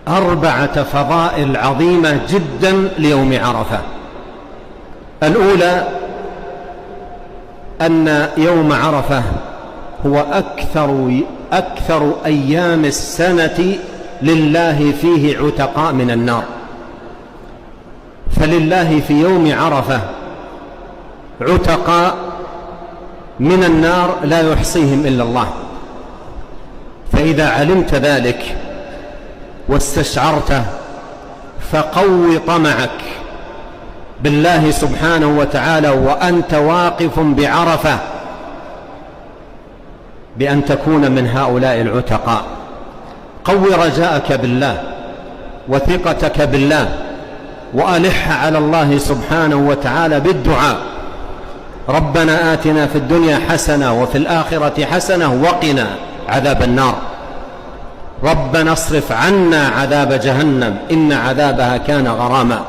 4 فضائل عظيمة جدا ليوم عرفة. الأولى أن يوم عرفة هو أكثر أيام السنة لله فيه عتقاء من النار، فلله في يوم عرفة عتقاء من النار لا يحصيهم إلا الله. فإذا علمت ذلك واستشعرته فقو طمعك بالله سبحانه وتعالى وأنت واقف بعرفة بأن تكون من هؤلاء العتقاء. قو رجاءك بالله وثقتك بالله، وألح على الله سبحانه وتعالى بالدعاء: ربنا آتنا في الدنيا حسنة وفي الآخرة حسنة وقنا عذاب النار، ربنا اصرف عنا عذاب جهنم إن عذابها كان غراما.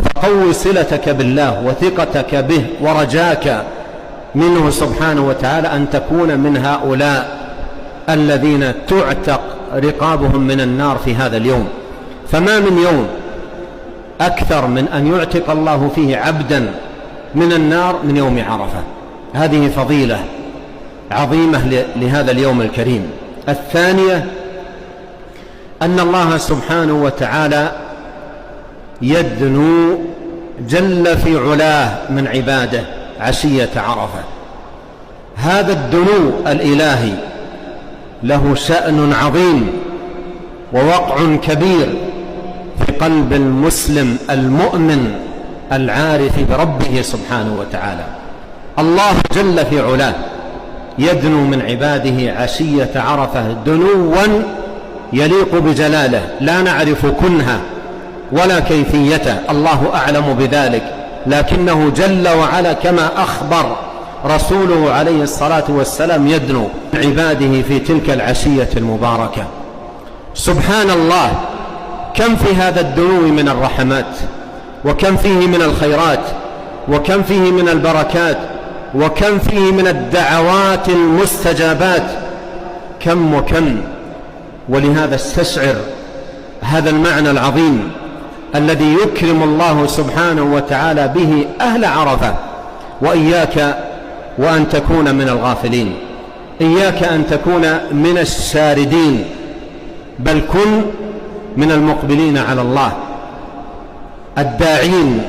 فقو صلتك بالله وثقتك به ورجاك منه سبحانه وتعالى أن تكون من هؤلاء الذين تعتق رقابهم من النار في هذا اليوم. فما من يوم أكثر من أن يعتق الله فيه عبدا من النار من يوم عرفة. هذه فضيلة عظيمة لهذا اليوم الكريم. الثانية أن الله سبحانه وتعالى يدنو جل في علاه من عباده عشية عرفة. هذا الدنو الإلهي له شأن عظيم ووقع كبير في قلب المسلم المؤمن العارف بربه سبحانه وتعالى. الله جل في علاه يدنو من عباده عشية عرفة دنوا يليق بجلاله، لا نعرف كنها ولا كيفيته، الله أعلم بذلك، لكنه جل وعلا كما أخبر رسوله عليه الصلاة والسلام يدنو من عباده في تلك العشية المباركة. سبحان الله، كم في هذا الدنو من الرحمات، وكم فيه من الخيرات، وكم فيه من البركات، وكم فيه من الدعوات المستجابات، كم وكم. ولهذا استشعر هذا المعنى العظيم الذي يكرم الله سبحانه وتعالى به أهل عرفة. وإياك وأن تكون من الغافلين، إياك أن تكون من الشاردين، بل كن من المقبلين على الله الداعين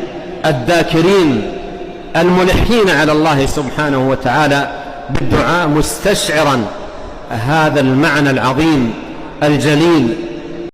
الذاكرين الملحين على الله سبحانه وتعالى بالدعاء، مستشعرا هذا المعنى العظيم الجليل